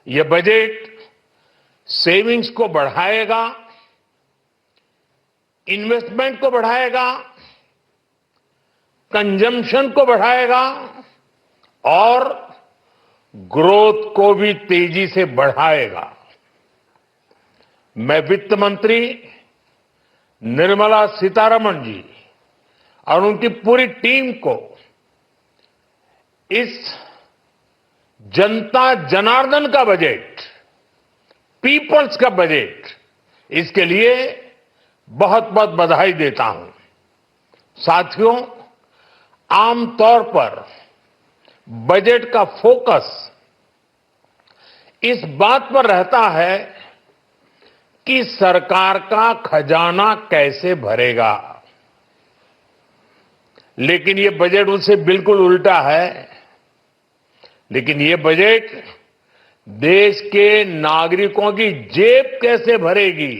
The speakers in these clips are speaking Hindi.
ये बजट सेविंग्स को बढ़ाएगा, इन्वेस्टमेंट को बढ़ाएगा, कंजम्पशन को बढ़ाएगा और ग्रोथ को भी तेजी से बढ़ाएगा। मैं वित्त मंत्री निर्मला सीतारमण जी और उनकी पूरी टीम को इस जनता जनार्दन का बजट, पीपल्स का बजट, इसके लिए बहुत बहुत बधाई देता हूं। साथियों, आमतौर पर बजट का फोकस इस बात पर रहता है कि सरकार का खजाना कैसे भरेगा, लेकिन ये बजट उससे बिल्कुल उल्टा है। लेकिन ये बजट देश के नागरिकों की जेब कैसे भरेगी,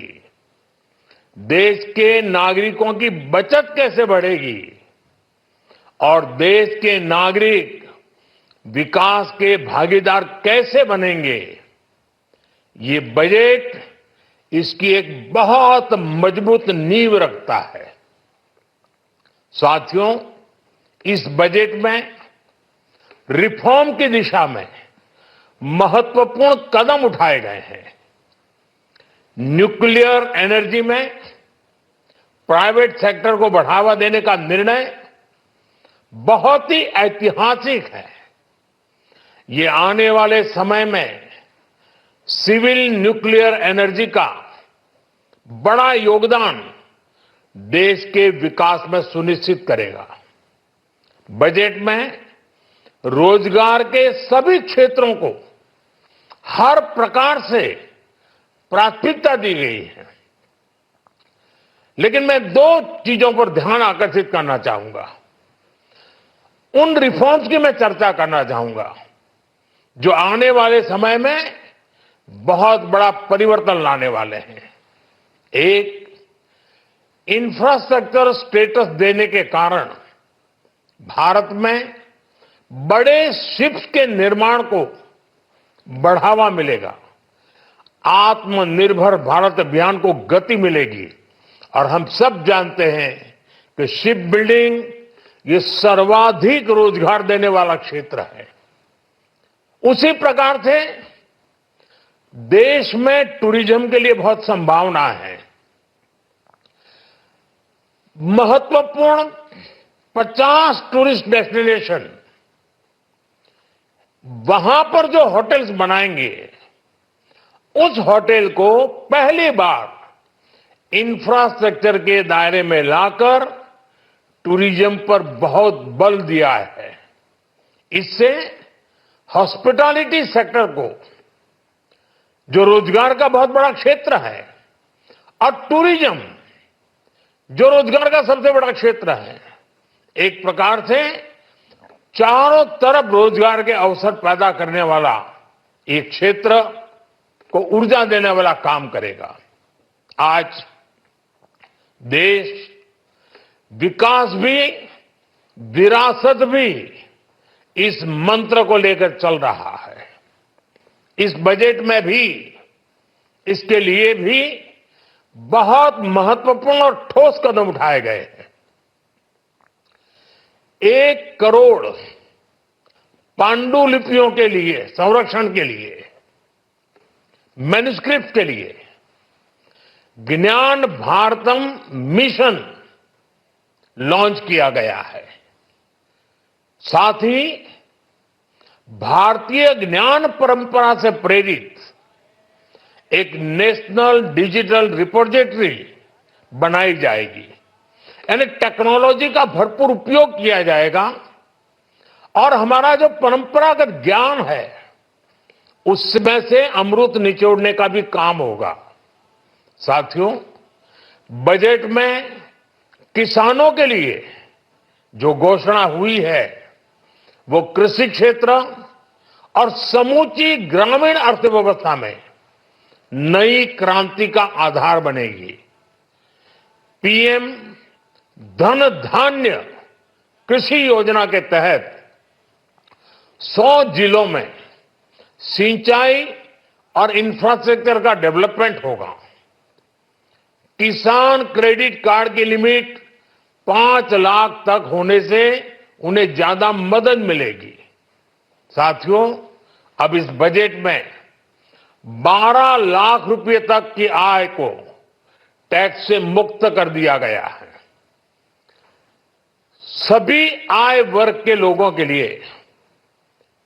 देश के नागरिकों की बचत कैसे बढ़ेगी और देश के नागरिक विकास के भागीदार कैसे बनेंगे, ये बजट इसकी एक बहुत मजबूत नींव रखता है। साथियों, इस बजट में रिफॉर्म की दिशा में महत्वपूर्ण कदम उठाए गए हैं। न्यूक्लियर एनर्जी में प्राइवेट सेक्टर को बढ़ावा देने का निर्णय बहुत ही ऐतिहासिक है। ये आने वाले समय में सिविल न्यूक्लियर एनर्जी का बड़ा योगदान देश के विकास में सुनिश्चित करेगा। बजट में रोजगार के सभी क्षेत्रों को हर प्रकार से प्राथमिकता दी गई है। लेकिन मैं दो चीजों पर ध्यान आकर्षित करना चाहूंगा, उन रिफॉर्म्स की मैं चर्चा करना चाहूंगा जो आने वाले समय में बहुत बड़ा परिवर्तन लाने वाले हैं। एक, इंफ्रास्ट्रक्चर स्टेटस देने के कारण भारत में बड़े शिप्स के निर्माण को बढ़ावा मिलेगा, आत्मनिर्भर भारत अभियान को गति मिलेगी। और हम सब जानते हैं कि शिप बिल्डिंग ये सर्वाधिक रोजगार देने वाला क्षेत्र है। उसी प्रकार से देश में टूरिज्म के लिए बहुत संभावना है। महत्वपूर्ण 50 टूरिस्ट डेस्टिनेशन, वहां पर जो होटल्स बनाएंगे, उस होटल को पहली बार इंफ्रास्ट्रक्चर के दायरे में लाकर टूरिज्म पर बहुत बल दिया है। इससे हॉस्पिटैलिटी सेक्टर को, जो रोजगार का बहुत बड़ा क्षेत्र है, और टूरिज्म जो रोजगार का सबसे बड़ा क्षेत्र है, एक प्रकार से चारों तरफ रोजगार के अवसर पैदा करने वाला एक क्षेत्र को ऊर्जा देने वाला काम करेगा। आज देश विकास भी, विरासत भी इस मंत्र को लेकर चल रहा है। इस बजट में भी इसके लिए भी बहुत महत्वपूर्ण और ठोस कदम उठाए गए हैं। 1 करोड़ पांडुलिपियों के लिए संरक्षण के लिए, मैन्युस्क्रिप्ट के लिए ज्ञान भारतम मिशन लॉन्च किया गया है। साथ ही भारतीय ज्ञान परंपरा से प्रेरित एक नेशनल डिजिटल रिपोजिटरी बनाई जाएगी। यानी टेक्नोलॉजी का भरपूर उपयोग किया जाएगा और हमारा जो परंपरागत ज्ञान है उसमें से अमृत निचोड़ने का भी काम होगा। साथियों, बजट में किसानों के लिए जो घोषणा हुई है वो कृषि क्षेत्र और समूची ग्रामीण अर्थव्यवस्था में नई क्रांति का आधार बनेगी। पीएम धन धान्य कृषि योजना के तहत 100 जिलों में सिंचाई और इंफ्रास्ट्रक्चर का डेवलपमेंट होगा। किसान क्रेडिट कार्ड की लिमिट 5 लाख तक होने से उन्हें ज्यादा मदद मिलेगी। साथियों, अब इस बजट में 12 लाख रुपए तक की आय को टैक्स से मुक्त कर दिया गया है। सभी आय वर्ग के लोगों के लिए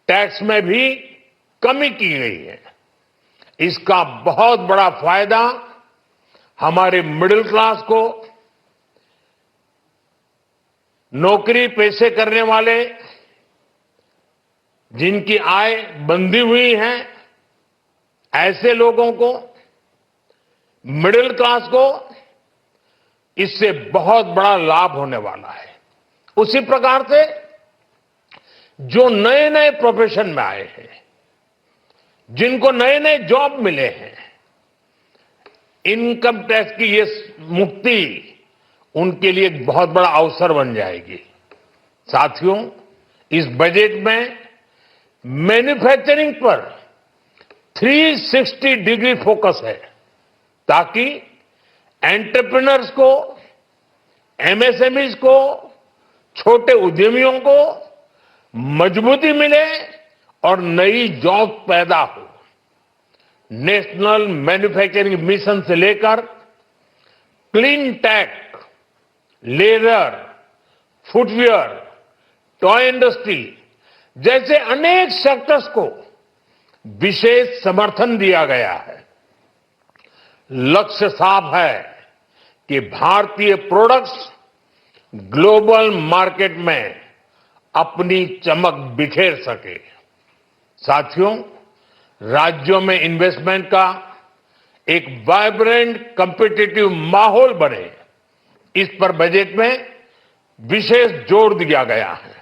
टैक्स में भी कमी की गई है। इसका बहुत बड़ा फायदा हमारे मिडिल क्लास को, नौकरी पेशे करने वाले, जिनकी आय बंधी हुई है, ऐसे लोगों को, मिडिल क्लास को इससे बहुत बड़ा लाभ होने वाला है। उसी प्रकार से जो नए नए प्रोफेशन में आए हैं, जिनको नए नए जॉब मिले हैं, इनकम टैक्स की ये मुक्ति उनके लिए एक बहुत बड़ा अवसर बन जाएगी। साथियों, इस बजट में मैन्युफैक्चरिंग पर 360 डिग्री फोकस है, ताकि एंटरप्रेन्योर्स को, एमएसएमईज को, छोटे उद्यमियों को मजबूती मिले और नई जॉब पैदा हो। नेशनल मैन्युफैक्चरिंग मिशन से लेकर clean tech, leather, footwear, toy industry जैसे अनेक सेक्टर्स को विशेष समर्थन दिया गया है। लक्ष्य साफ है कि भारतीय प्रोडक्ट्स ग्लोबल मार्केट में अपनी चमक बिखेर सके। साथियों, राज्यों में इन्वेस्टमेंट का एक वाइब्रेंट कॉम्पिटिटिव माहौल बने, इस पर बजट में विशेष जोर दिया गया है।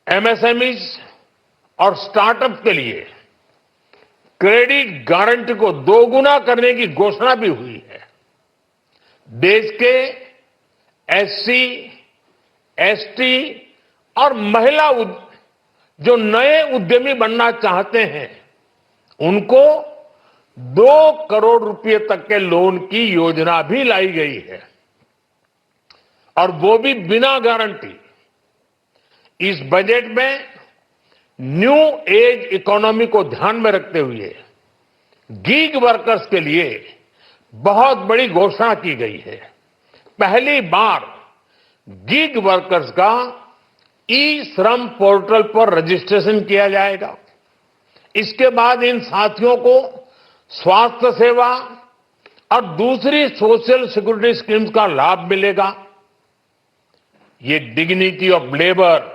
एमएसएमईज और स्टार्टअप के लिए क्रेडिट गारंटी को दोगुना करने की घोषणा भी हुई है। देश के एससी, एसटी और महिला जो नए उद्यमी बनना चाहते हैं, उनको 2 करोड़ रुपए तक के लोन की योजना भी लाई गई है, और वो भी बिना गारंटी। इस बजट में न्यू एज इकोनॉमी को ध्यान में रखते हुए गीग वर्कर्स के लिए बहुत बड़ी घोषणा की गई है। पहली बार गीग वर्कर्स का ई श्रम पोर्टल पर रजिस्ट्रेशन किया जाएगा। इसके बाद इन साथियों को स्वास्थ्य सेवा और दूसरी सोशल सिक्योरिटी स्कीम्स का लाभ मिलेगा। ये डिग्निटी ऑफ लेबर,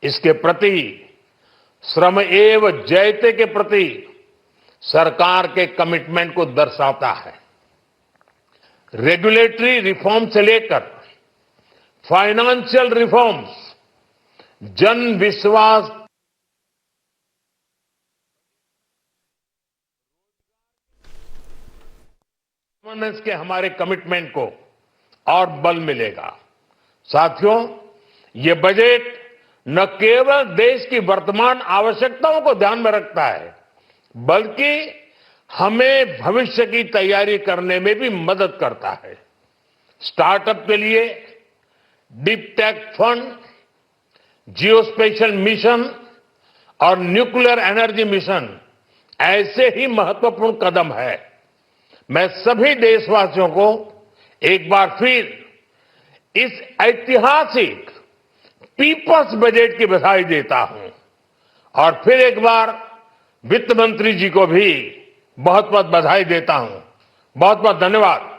इसके प्रति, श्रम एव जयते के प्रति सरकार के कमिटमेंट को दर्शाता है। रेगुलेटरी रिफॉर्म से लेकर फाइनेंशियल रिफॉर्म्स, जन विश्वास गवर्नेंस के हमारे कमिटमेंट को और बल मिलेगा। साथियों, ये बजट न केवल देश की वर्तमान आवश्यकताओं को ध्यान में रखता है, बल्कि हमें भविष्य की तैयारी करने में भी मदद करता है। स्टार्टअप के लिए deep tech fund, geospatial mission और न्यूक्लियर एनर्जी मिशन ऐसे ही महत्वपूर्ण कदम है। मैं सभी देशवासियों को एक बार फिर इस ऐतिहासिक पीपल्स बजट की बधाई देता हूं, और फिर एक बार वित्त मंत्री जी को भी बहुत बहुत बधाई देता हूं। बहुत बहुत धन्यवाद।